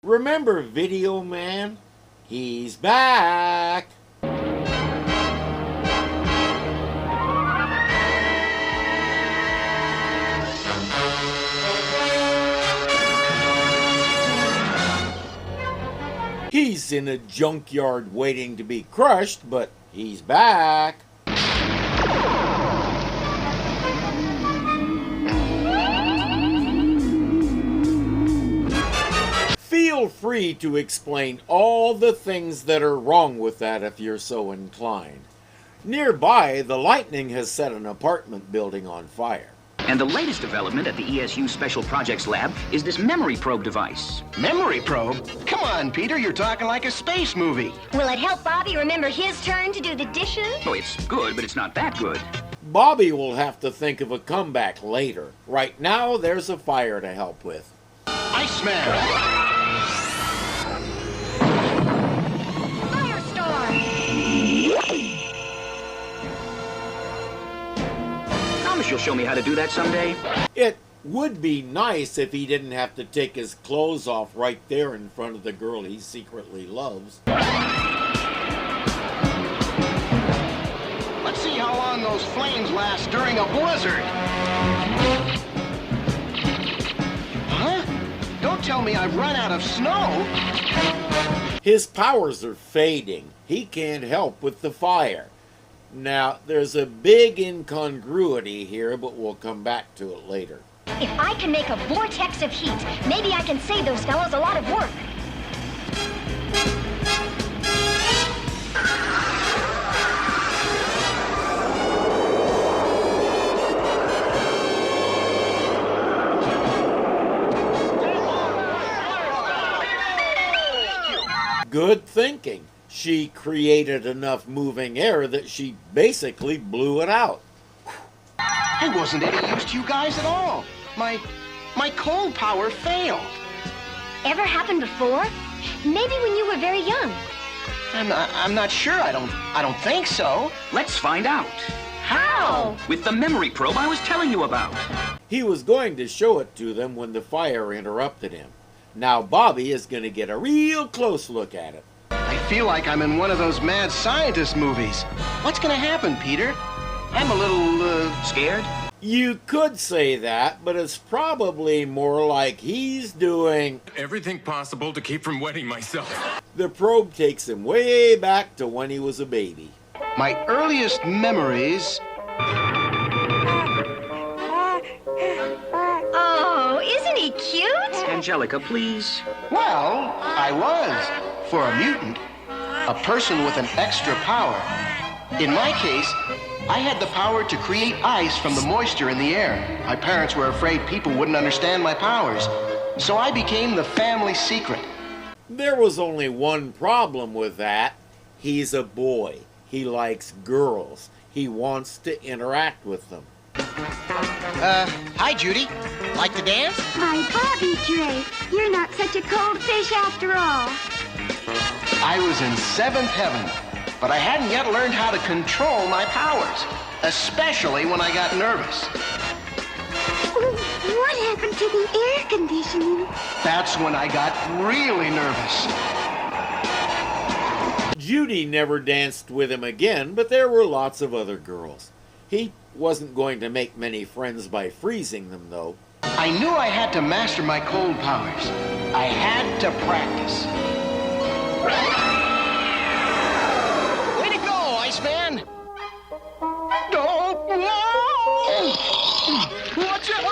Remember Video Man? He's back! He's in a junkyard waiting to be crushed, but he's back! Feel free to explain all the things that are wrong with that if you're so inclined. Nearby, the lightning has set an apartment building on fire. And the latest development at the ESU Special Projects Lab is this memory probe device. Memory probe? Come on, Peter, you're talking like a space movie. Will it help Bobby remember his turn to do the dishes? Oh, it's good, but it's not that good. Bobby will have to think of a comeback later. Right now, there's a fire to help with. Iceman! Promise you'll show me how to do that someday? It would be nice if he didn't have to take his clothes off right there in front of the girl he secretly loves. Let's see how long those flames last during a blizzard. Huh? Don't tell me I've run out of snow. His powers are fading. He can't help with the fire. Now, there's a big incongruity here, but we'll come back to it later. If I can make a vortex of heat, maybe I can save those fellows a lot of work. Good thinking. She created enough moving air that she basically blew it out. I wasn't any use to you guys at all. My cold power failed. Ever happened before? Maybe when you were very young. I'm not sure. I don't think so. Let's find out. How? With the memory probe I was telling you about. He was going to show it to them when the fire interrupted him. Now Bobby is going to get a real close look at it. I feel like I'm in one of those mad scientist movies. What's gonna happen, Peter? I'm a little, Scared? You could say that, but it's probably more like he's doing everything possible to keep from wetting myself. The probe takes him way back to when he was a baby. My earliest memories. Oh, isn't he cute? Angelica, please. Well, I was, for a mutant, a person with an extra power. In my case, I had the power to create ice from the moisture in the air. My parents were afraid people wouldn't understand my powers, so I became the family secret. There was only one problem with that. He's a boy. He likes girls. He wants to interact with them. Hi, Judy. Like to dance? My Bobby Drake, you're not such a cold fish after all. I was in seventh heaven, but I hadn't yet learned how to control my powers, especially when I got nervous. What happened to the air conditioning? That's when I got really nervous. Judy never danced with him again, but there were lots of other girls. He wasn't going to make many friends by freezing them, though. I knew I had to master my cold powers. I had to practice. Way to go, Iceman! Oh, no! Watch out!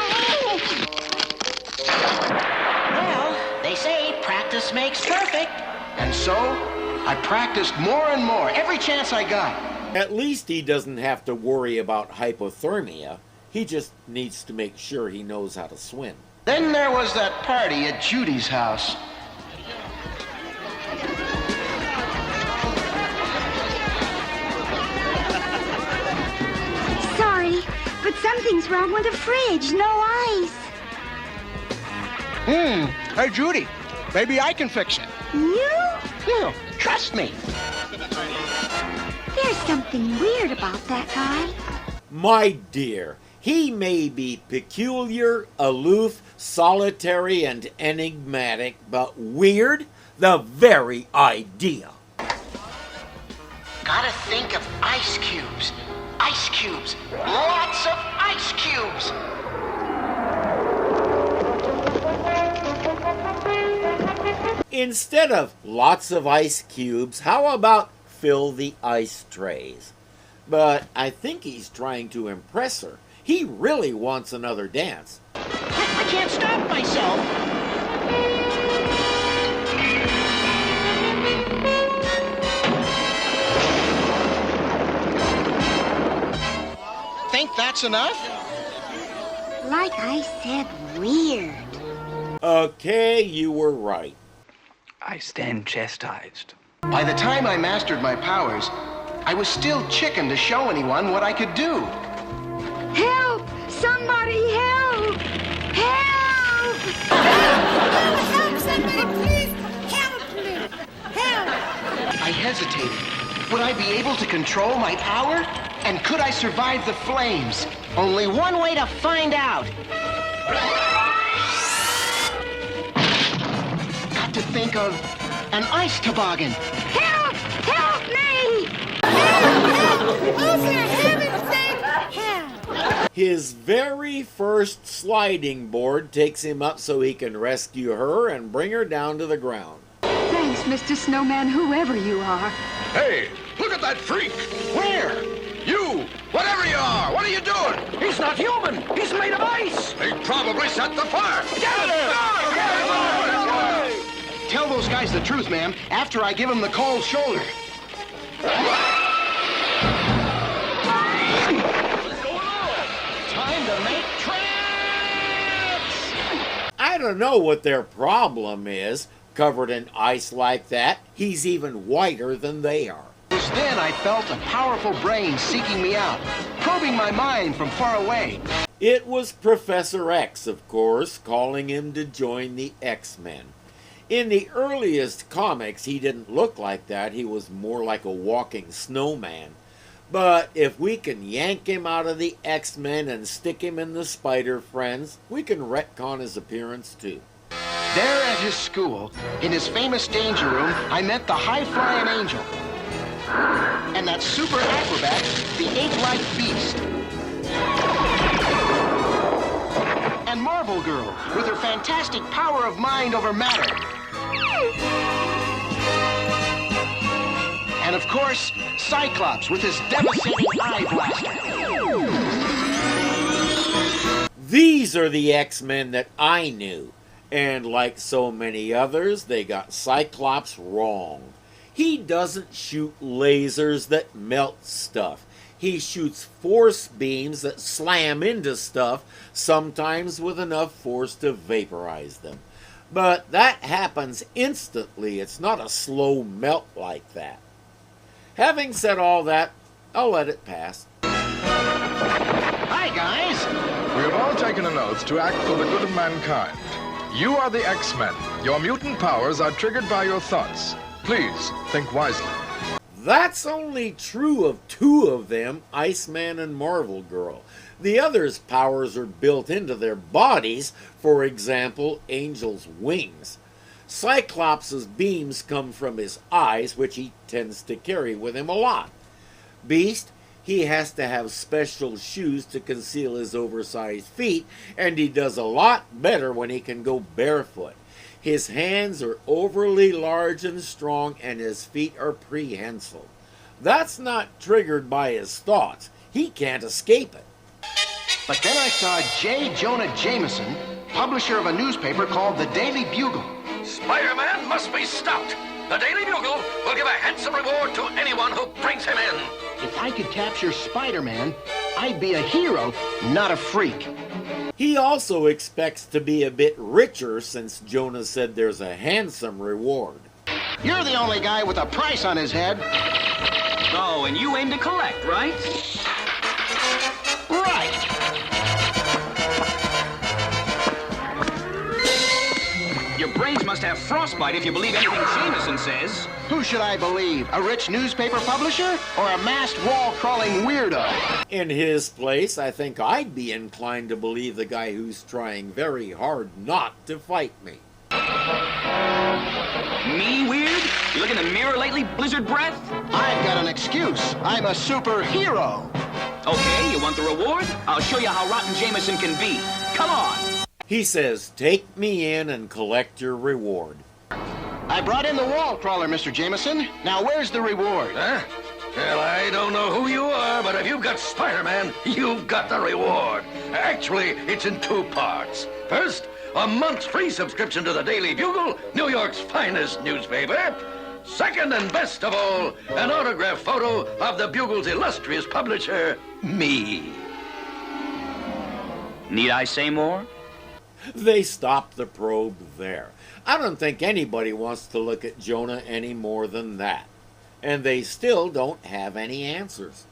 Well, they say practice makes perfect. And so, I practiced more and more every chance I got. At least he doesn't have to worry about hypothermia. He just needs to make sure he knows how to swim. Then there was that party at Judy's house. Sorry, but something's wrong with the fridge. No ice. Hey, Judy. Maybe I can fix it. You? Yeah, trust me. There's something weird about that guy. My dear, He may be peculiar, aloof, solitary, and enigmatic, but weird? The very idea. Gotta think of ice cubes. Ice cubes. Lots of ice cubes. Instead of lots of ice cubes, how about fill the ice trays? But I think he's trying to impress her. He really wants another dance. I can't stop myself. Think that's enough? Like I said, weird. Okay, you were right. I stand chastised. By the time I mastered my powers, I was still chicken to show anyone what I could do. Help! Somebody help! Help! Help! Somebody please help me! Help! I hesitated. Would I be able to control my power? And could I survive the flames? Only one way to find out. Got to think of an ice toboggan. Help! Help me! Help! Oh, for heaven's sake, help! His very first sliding board takes him up so he can rescue her and bring her down to the ground. Thanks, Mr. Snowman, whoever you are. Hey, look at that freak! Where? You! Whatever you are, what are you doing? He's not human! He's made of ice! He probably set the fire! Tell those guys the truth, ma'am, after I give them the cold shoulder. Time to make tracks! I don't know what their problem is. Covered in ice like that, he's even whiter than they are. Just then I felt a powerful brain seeking me out, probing my mind from far away. It was Professor X, of course, calling him to join the X-Men. In the earliest comics, he didn't look like that. He was more like a walking snowman. But if we can yank him out of the X-Men and stick him in the Spider Friends, we can retcon his appearance too. There at his school, in his famous danger room, I met the high-flying angel. And that super acrobat, the ape-like beast. And Marvel Girl, with her fantastic power of mind over matter. And of course, Cyclops with his devastating eye blaster. These are the X-Men that I knew. And like so many others, they got Cyclops wrong. He doesn't shoot lasers that melt stuff. He shoots force beams that slam into stuff, sometimes with enough force to vaporize them. But that happens instantly. It's not a slow melt like that. Having said all that, I'll let it pass. Hi, guys. We have all taken an oath to act for the good of mankind. You are the X-Men. Your mutant powers are triggered by your thoughts. Please, think wisely. That's only true of two of them, Iceman and Marvel Girl. The others' powers are built into their bodies, for example, Angel's wings. Cyclops' beams come from his eyes, which he tends to carry with him a lot. Beast, he has to have special shoes to conceal his oversized feet, and he does a lot better when he can go barefoot. His hands are overly large and strong, and his feet are prehensile. That's not triggered by his thoughts. He can't escape it. But then I saw J. Jonah Jameson, publisher of a newspaper called the Daily Bugle. Spider-Man must be stopped. The Daily Bugle will give a handsome reward to anyone who brings him in. If I could capture Spider-Man, I'd be a hero, not a freak. He also expects to be a bit richer since Jonah said there's a handsome reward. You're the only guy with a price on his head. Oh, and you aim to collect, right? Right. You brains must have frostbite if you believe anything Jameson says. Who should I believe? A rich newspaper publisher or a masked wall-crawling weirdo? In his place, I think I'd be inclined to believe the guy who's trying very hard not to fight me. Me, weird? You look in the mirror lately, Blizzard Breath? I've got an excuse. I'm a superhero. Okay, you want the reward? I'll show you how rotten Jameson can be. Come on! He says, take me in and collect your reward. I brought in the wall crawler, Mr. Jameson. Now where's the reward? Huh? Well, I don't know who you are, but if you've got Spider-Man, you've got the reward. Actually, it's in 2 parts. First, a month's free subscription to the Daily Bugle, New York's finest newspaper. Second, and best of all, an autographed photo of the Bugle's illustrious publisher, me. Need I say more? They stopped the probe there. I don't think anybody wants to look at Jonah any more than that. And they still don't have any answers.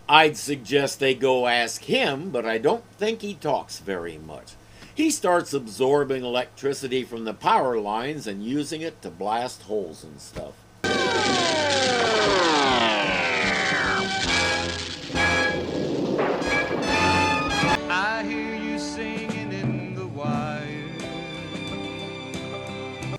I'd suggest they go ask him, but I don't think he talks very much. He starts absorbing electricity from the power lines and using it to blast holes and stuff. I hear you singing in the wire.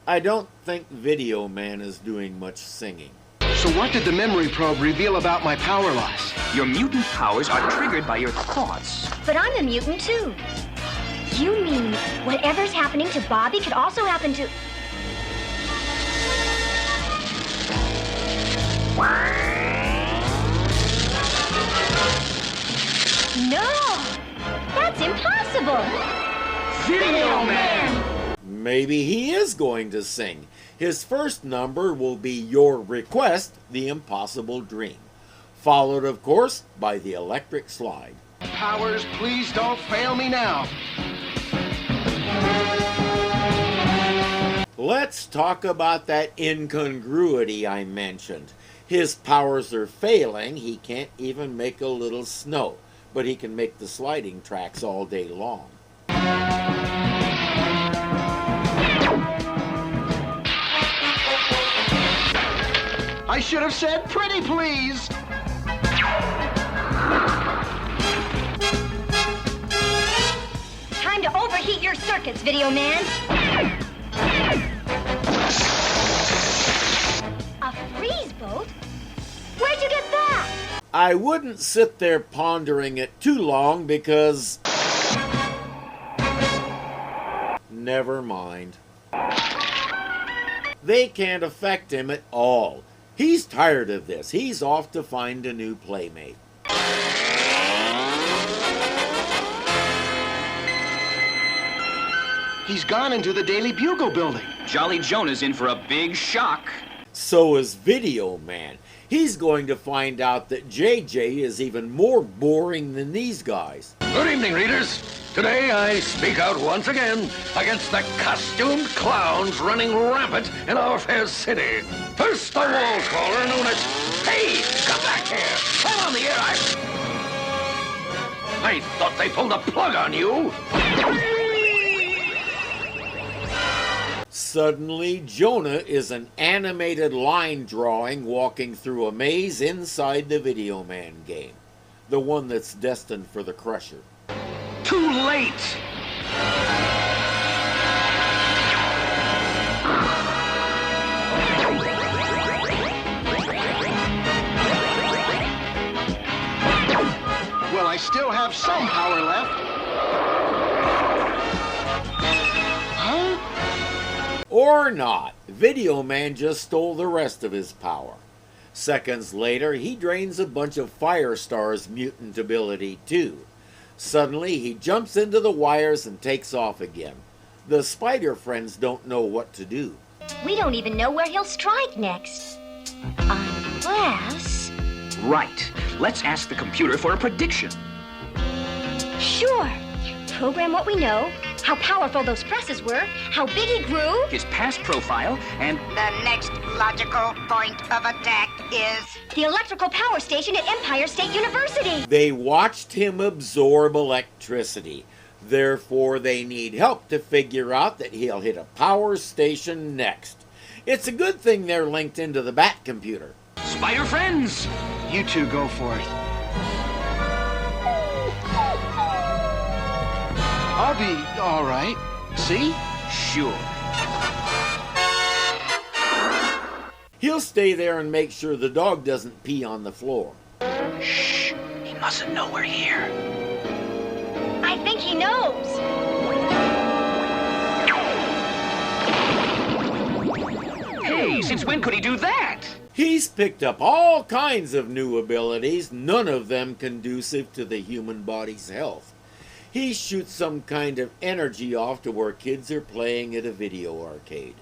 I don't think Video Man is doing much singing. So what did the memory probe reveal about my power loss? Your mutant powers are triggered by your thoughts. But I'm a mutant, too. You mean whatever's happening to Bobby could also happen to... No! That's impossible! Video Man! Maybe he is going to sing. His first number will be Your Request, The Impossible Dream, followed, of course, by the electric slide. Powers, please don't fail me now. Let's talk about that incongruity I mentioned. His powers are failing. He can't even make a little snow, but he can make the sliding tracks all day long. I should have said pretty please. Time to overheat your circuits, Video Man. A freeze boat? Where'd you get that? I wouldn't sit there pondering it too long because... Never mind. They can't affect him at all. He's tired of this. He's off to find a new playmate. He's gone into the Daily Bugle building. Jolly Jonah's in for a big shock. So is Video Man. He's going to find out that JJ is even more boring than these guys. Good evening, readers. Today I speak out once again against the costumed clowns running rampant in our fair city. First, the wall crawler known as... Hey, come back here. I'm on the air. I thought they pulled a plug on you. Suddenly, Jonah is an animated line drawing walking through a maze inside the Video Man game. The one that's destined for the Crusher. Too late! Well, I still have some power left. Huh? Or not. Video Man just stole the rest of his power. Seconds later, he drains a bunch of Firestar's mutant ability too. Suddenly, he jumps into the wires and takes off again. The Spider Friends don't know what to do. We don't even know where he'll strike next. Unless... Right. Let's ask the computer for a prediction. Sure. program what we know, how powerful those presses were, how big he grew, his past profile, and The next logical point of attack is... the electrical power station at Empire State University. They watched him absorb electricity. Therefore, they need help to figure out that he'll hit a power station next. It's a good thing they're linked into the Bat computer. Spider friends! You two go for it. I'll be all right. See? Sure. He'll stay there and make sure the dog doesn't pee on the floor. Shh! He mustn't know we're here. I think he knows. Hey, since when could he do that? He's picked up all kinds of new abilities, none of them conducive to the human body's health. He shoots some kind of energy off to where kids are playing at a video arcade.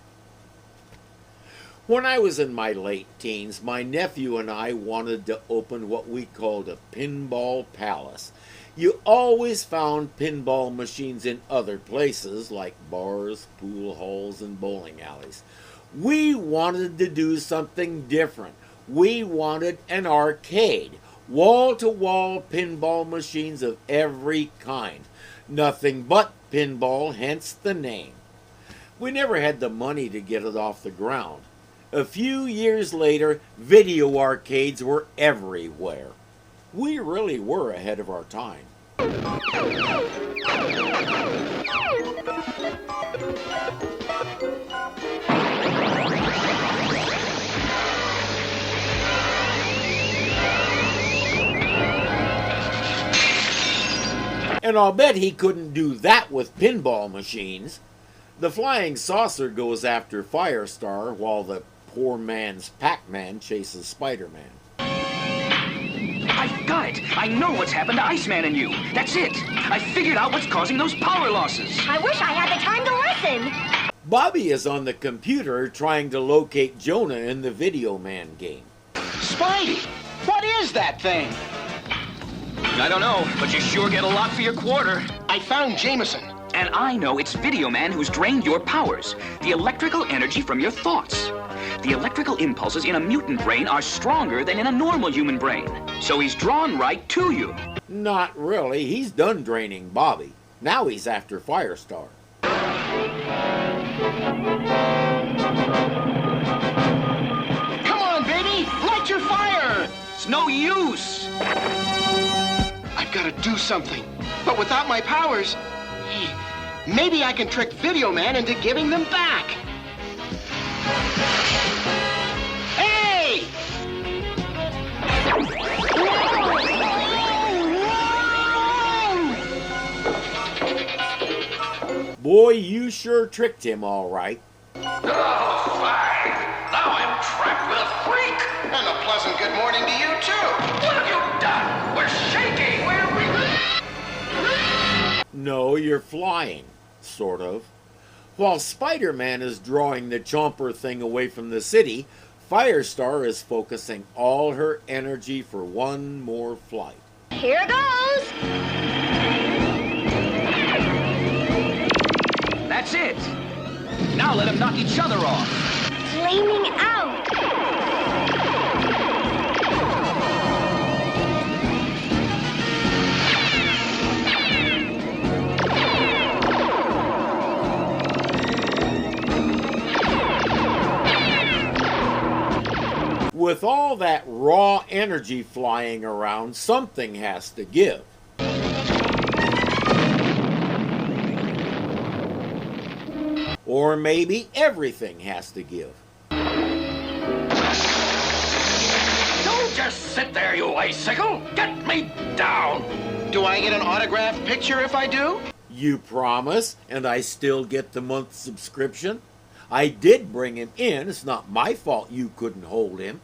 When I was in my late teens, my nephew and I wanted to open what we called a pinball palace. You always found pinball machines in other places like bars, pool halls, and bowling alleys. We wanted to do something different. We wanted an arcade. Wall-to-wall pinball machines of every kind. Nothing but pinball, hence the name. We never had the money to get it off the ground. A few years later, video arcades were everywhere. We really were ahead of our time. And I'll bet he couldn't do that with pinball machines. The flying saucer goes after Firestar while the poor man's Pac-Man chases Spider-Man. I've got it! I know what's happened to Iceman and you. That's it! I figured out what's causing those power losses. I wish I had the time to listen. Bobby is on the computer trying to locate Jonah in the Video Man game. Spidey, what is that thing? I don't know, but you sure get a lot for your quarter. I found Jameson. And I know it's Video Man who's drained your powers, the electrical energy from your thoughts. The electrical impulses in a mutant brain are stronger than in a normal human brain, so he's drawn right to you. Not really. He's done draining Bobby. Now he's after Firestar. Come on, baby! Light your fire! It's no use! I've got to do something. But without my powers, maybe I can trick Video Man into giving them back. Hey! Boy, you sure tricked him all right. Oh, fine. Now I'm trapped with a freak. And a pleasant good morning to you, too. What have you done? We're shaking. No, you're flying. Sort of. While Spider-Man is drawing the Chomper thing away from the city, Firestar is focusing all her energy for one more flight. Here goes. That's it. Now let them knock each other off. Flaming out. With all that raw energy flying around, something has to give. Or maybe everything has to give. Don't just sit there, you icicle. Get me down. Do I get an autographed picture if I do? You promise, and I still get the month's subscription? I did bring him in. It's not my fault you couldn't hold him.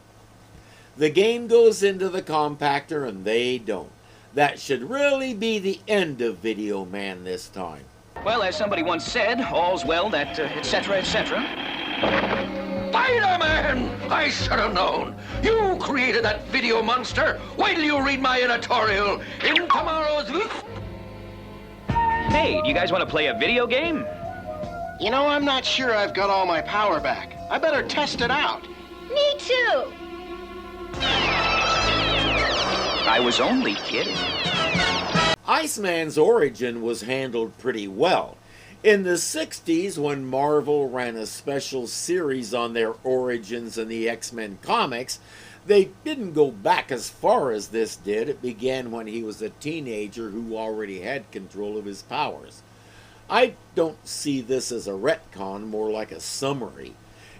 The game goes into the compactor and they don't. That should really be the end of Video Man this time. Well, as somebody once said, all's well that, etc., etc. Spider-Man! I should have known. You created that video monster. Wait till you read my editorial in tomorrow's... Hey, do you guys want to play a video game? You know, I'm not sure I've got all my power back. I better test it out. Me too. I was only kidding. Iceman's origin was handled pretty well. In the 60s, when Marvel ran a special series on their origins in the X-Men comics, they didn't go back as far as this did. It began when he was a teenager who already had control of his powers. I don't see this as a retcon, more like a summary.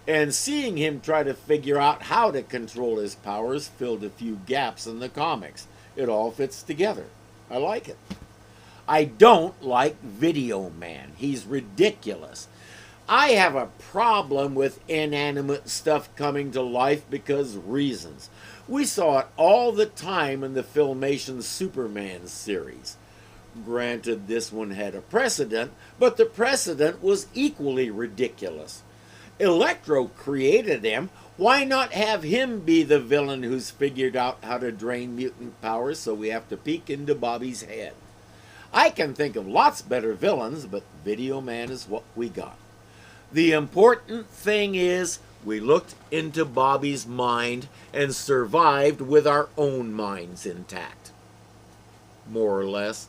And seeing him try to figure out how to control his powers filled a few gaps in the comics. It all fits together. I like it. I don't like Video Man. He's ridiculous. I have a problem with inanimate stuff coming to life because reasons. We saw it all the time in the Filmation Superman series. Granted, this one had a precedent, but the precedent was equally ridiculous. Electro created him. Why not have him be the villain who's figured out how to drain mutant powers so we have to peek into Bobby's head? I can think of lots better villains, but Video Man is what we got. The important thing is we looked into Bobby's mind and survived with our own minds intact. More or less.